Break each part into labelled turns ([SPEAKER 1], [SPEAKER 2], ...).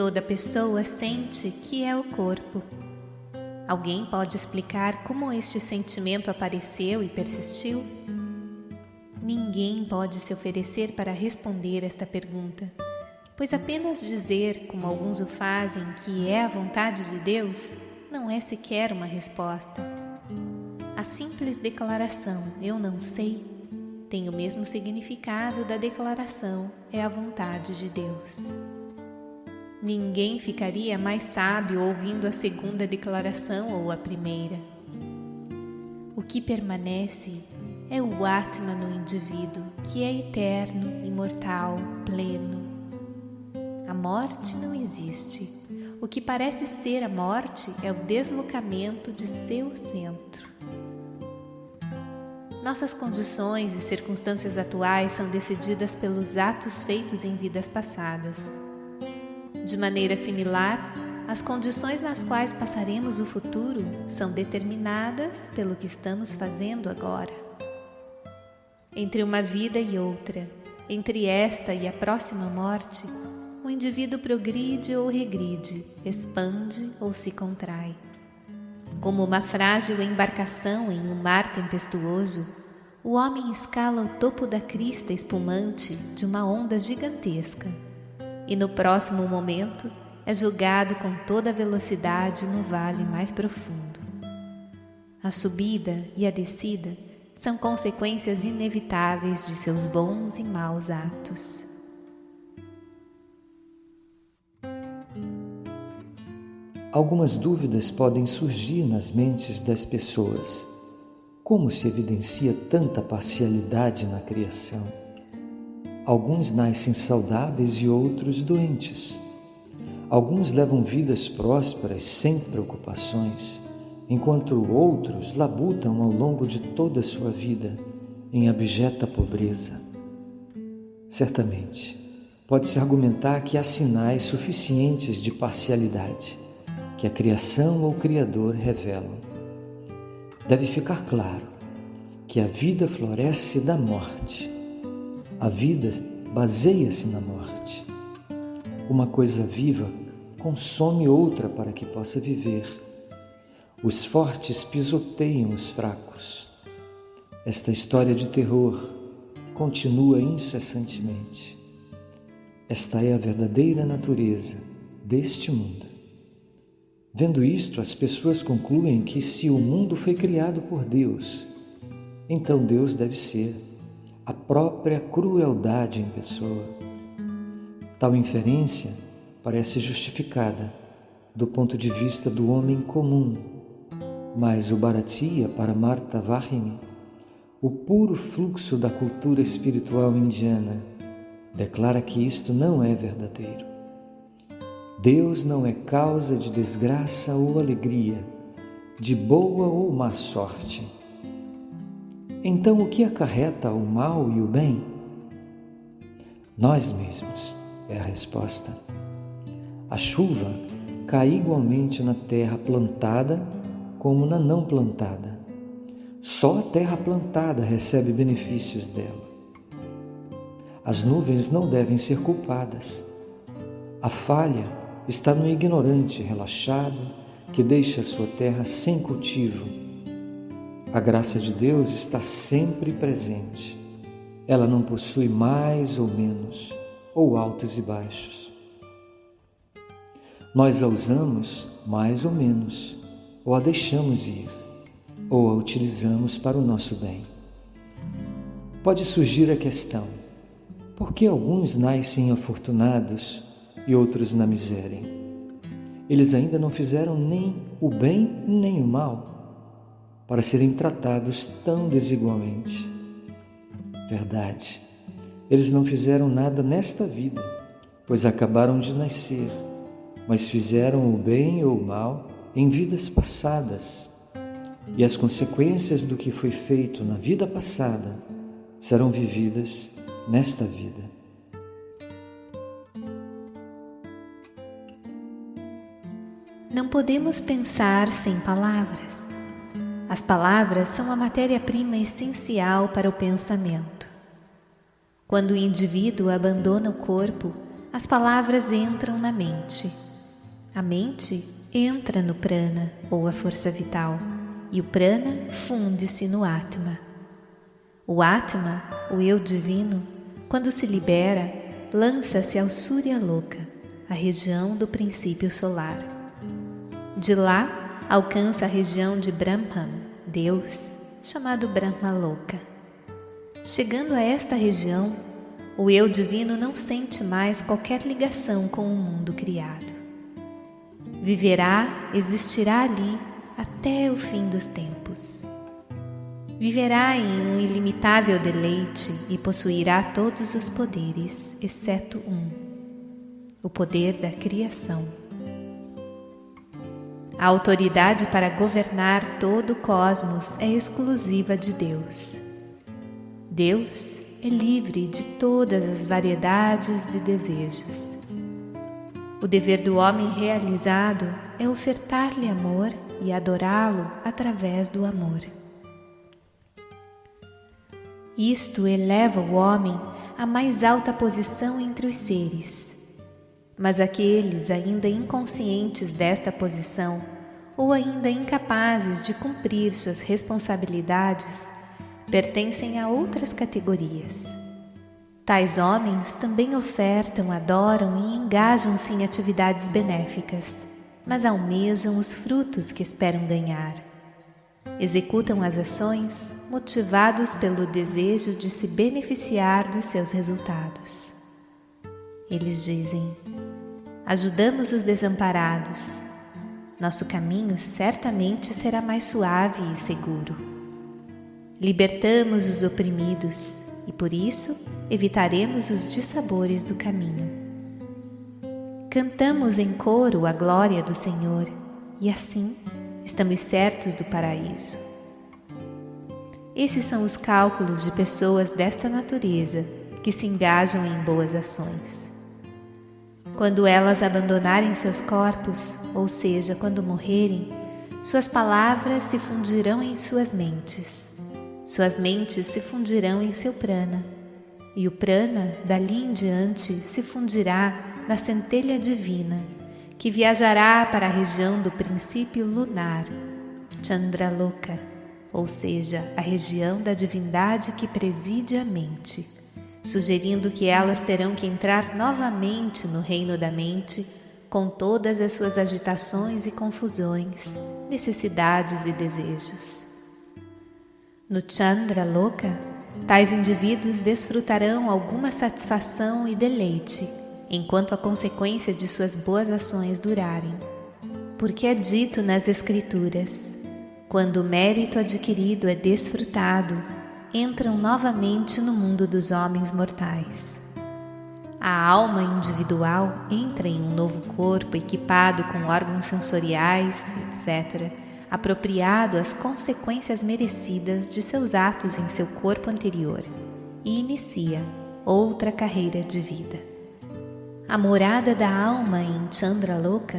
[SPEAKER 1] Toda pessoa sente que é o corpo. Alguém pode explicar como este sentimento apareceu e persistiu? Ninguém pode se oferecer para responder esta pergunta, pois apenas dizer, como alguns o fazem, que é a vontade de Deus, não é sequer uma resposta. A simples declaração "eu não sei" tem o mesmo significado da declaração "é a vontade de Deus". Ninguém ficaria mais sábio ouvindo a segunda declaração ou a primeira. O que permanece é o Atma no indivíduo, que é eterno, imortal, pleno. A morte não existe. O que parece ser a morte é o deslocamento de seu centro. Nossas condições e circunstâncias atuais são decididas pelos atos feitos em vidas passadas. De maneira similar, as condições nas quais passaremos o futuro são determinadas pelo que estamos fazendo agora. Entre uma vida e outra, entre esta e a próxima morte, o indivíduo progride ou regride, expande ou se contrai. Como uma frágil embarcação em um mar tempestuoso, o homem escala o topo da crista espumante de uma onda gigantesca e no próximo momento é jogado com toda a velocidade no vale mais profundo. A subida e a descida são consequências inevitáveis de seus bons e maus atos.
[SPEAKER 2] Algumas dúvidas podem surgir nas mentes das pessoas. Como se evidencia tanta parcialidade na criação? Alguns nascem saudáveis e outros doentes. Alguns levam vidas prósperas sem preocupações, enquanto outros labutam ao longo de toda a sua vida em abjeta pobreza. Certamente, pode-se argumentar que há sinais suficientes de parcialidade que a criação ou o Criador revelam. Deve ficar claro que a vida floresce da morte. A vida baseia-se na morte. Uma coisa viva consome outra para que possa viver. Os fortes pisoteiam os fracos. Esta história de terror continua incessantemente. Esta é a verdadeira natureza deste mundo. Vendo isto, as pessoas concluem que se o mundo foi criado por Deus, então Deus deve ser a própria crueldade em pessoa. Tal inferência parece justificada do ponto de vista do homem comum, mas o Bharatiya Paramartha-Vahini, o puro fluxo da cultura espiritual indiana, declara que isto não é verdadeiro. Deus não é causa de desgraça ou alegria, de boa ou má sorte. Então, o que acarreta o mal e o bem? Nós mesmos, é a resposta. A chuva cai igualmente na terra plantada como na não plantada. Só a terra plantada recebe benefícios dela. As nuvens não devem ser culpadas. A falha está no ignorante relaxado que deixa sua terra sem cultivo. A graça de Deus está sempre presente. Ela não possui mais ou menos, ou altos e baixos. Nós a usamos mais ou menos, ou a deixamos ir, ou a utilizamos para o nosso bem. Pode surgir a questão: por que alguns nascem afortunados e outros na miséria? Eles ainda não fizeram nem o bem nem o mal para serem tratados tão desigualmente. Verdade, eles não fizeram nada nesta vida, pois acabaram de nascer, mas fizeram o bem ou o mal em vidas passadas, e as consequências do que foi feito na vida passada serão vividas nesta vida.
[SPEAKER 1] Não podemos pensar sem palavras. As palavras são a matéria-prima essencial para o pensamento. Quando o indivíduo abandona o corpo, as palavras entram na mente. A mente entra no prana, ou a força vital, e o prana funde-se no Atma. O Atma, o eu divino, quando se libera, lança-se ao Surya Loka, a região do princípio solar. De lá, alcança a região de Brahman, Deus, chamado Brahma Loka. Chegando a esta região, o eu divino não sente mais qualquer ligação com o mundo criado. Viverá, existirá ali até o fim dos tempos. Viverá em um ilimitável deleite e possuirá todos os poderes, exceto um, o poder da criação. A autoridade para governar todo o cosmos é exclusiva de Deus. Deus é livre de todas as variedades de desejos. O dever do homem realizado é ofertar-lhe amor e adorá-lo através do amor. Isto eleva o homem à mais alta posição entre os seres. Mas aqueles ainda inconscientes desta posição ou ainda incapazes de cumprir suas responsabilidades pertencem a outras categorias. Tais homens também ofertam, adoram e engajam-se em atividades benéficas, mas almejam os frutos que esperam ganhar. Executam as ações motivados pelo desejo de se beneficiar dos seus resultados. Eles dizem: ajudamos os desamparados. Nosso caminho certamente será mais suave e seguro. Libertamos os oprimidos e por isso evitaremos os dissabores do caminho. Cantamos em coro a glória do Senhor e assim estamos certos do paraíso. Esses são os cálculos de pessoas desta natureza que se engajam em boas ações. Quando elas abandonarem seus corpos, ou seja, quando morrerem, suas palavras se fundirão em suas mentes se fundirão em seu prana, e o prana, dali em diante, se fundirá na centelha divina, que viajará para a região do princípio lunar, Chandraloka, ou seja, a região da divindade que preside a mente, sugerindo que elas terão que entrar novamente no reino da mente, com todas as suas agitações e confusões, necessidades e desejos. No Chandraloka, tais indivíduos desfrutarão alguma satisfação e deleite, enquanto a consequência de suas boas ações durarem. Porque é dito nas Escrituras: quando o mérito adquirido é desfrutado, entram novamente no mundo dos homens mortais. A alma individual entra em um novo corpo equipado com órgãos sensoriais, etc., apropriado às consequências merecidas de seus atos em seu corpo anterior, e inicia outra carreira de vida. A morada da alma em Chandraloka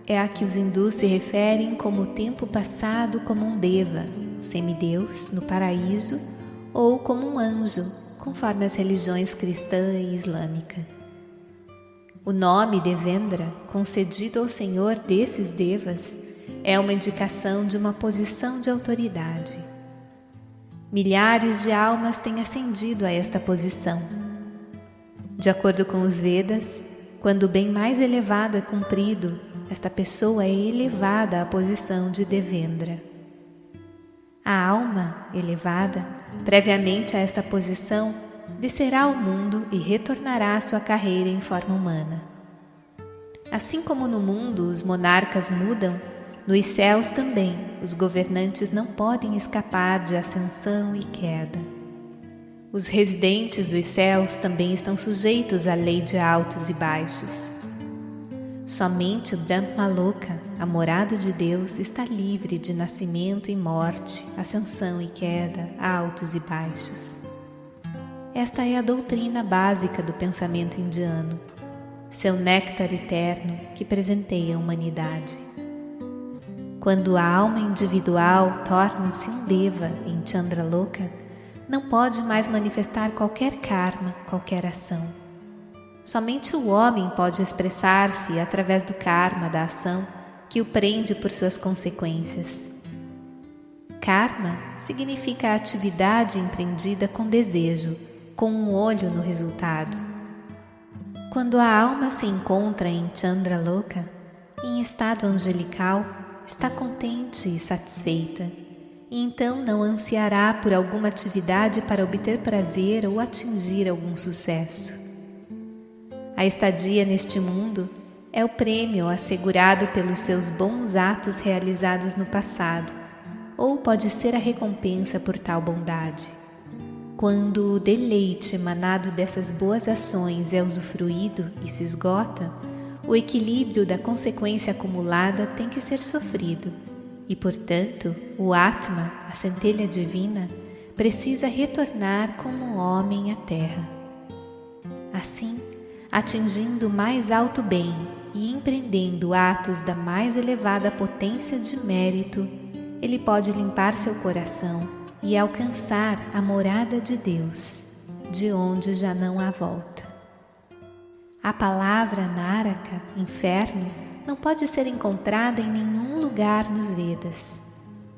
[SPEAKER 1] é a que os hindus se referem como o tempo passado como um deva, semideus, no paraíso, ou como um anjo, conforme as religiões cristã e islâmica. O nome Devendra, concedido ao senhor desses devas, é uma indicação de uma posição de autoridade. Milhares de almas têm ascendido a esta posição. De acordo com os Vedas, quando o bem mais elevado é cumprido, esta pessoa é elevada à posição de Devendra. A alma elevada, previamente a esta posição, descerá ao mundo e retornará à sua carreira em forma humana. Assim como no mundo os monarcas mudam, nos céus também os governantes não podem escapar de ascensão e queda. Os residentes dos céus também estão sujeitos à lei de altos e baixos. Somente o Brahmaloka, a morada de Deus, está livre de nascimento e morte, ascensão e queda, altos e baixos. Esta é a doutrina básica do pensamento indiano, seu néctar eterno que presenteia a humanidade. Quando a alma individual torna-se um deva em Chandraloka, não pode mais manifestar qualquer karma, qualquer ação. Somente o homem pode expressar-se através do karma da ação que o prende por suas consequências. Karma significa a atividade empreendida com desejo, com um olho no resultado. Quando a alma se encontra em Chandraloka, em estado angelical, está contente e satisfeita, e então não ansiará por alguma atividade para obter prazer ou atingir algum sucesso. A estadia neste mundo é o prêmio assegurado pelos seus bons atos realizados no passado, ou pode ser a recompensa por tal bondade. Quando o deleite emanado dessas boas ações é usufruído e se esgota, o equilíbrio da consequência acumulada tem que ser sofrido e, portanto, o Atma, a centelha divina, precisa retornar como homem à Terra. Assim, atingindo o mais alto bem e empreendendo atos da mais elevada potência de mérito, ele pode limpar seu coração e alcançar a morada de Deus, de onde já não há volta. A palavra Naraka, inferno, não pode ser encontrada em nenhum lugar nos Vedas.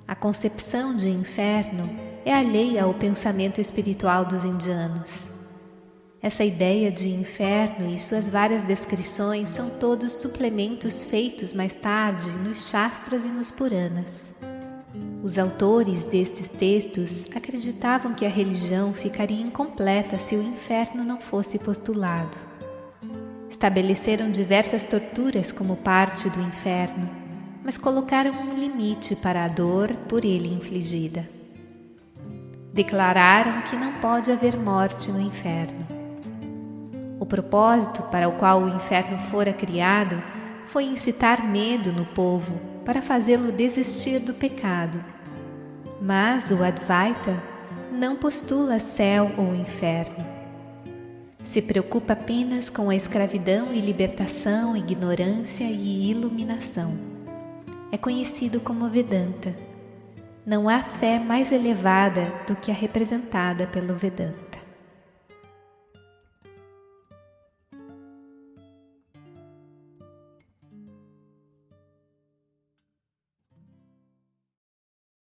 [SPEAKER 1] A concepção de inferno é alheia ao pensamento espiritual dos indianos. Essa ideia de inferno e suas várias descrições são todos suplementos feitos mais tarde nos Shastras e nos Puranas. Os autores destes textos acreditavam que a religião ficaria incompleta se o inferno não fosse postulado. Estabeleceram diversas torturas como parte do inferno, mas colocaram um limite para a dor por ele infligida. Declararam que não pode haver morte no inferno. O propósito para o qual o inferno fora criado foi incitar medo no povo para fazê-lo desistir do pecado. Mas o Advaita não postula céu ou inferno. Se preocupa apenas com a escravidão e libertação, ignorância e iluminação. É conhecido como Vedanta. Não há fé mais elevada do que a representada pelo Vedanta.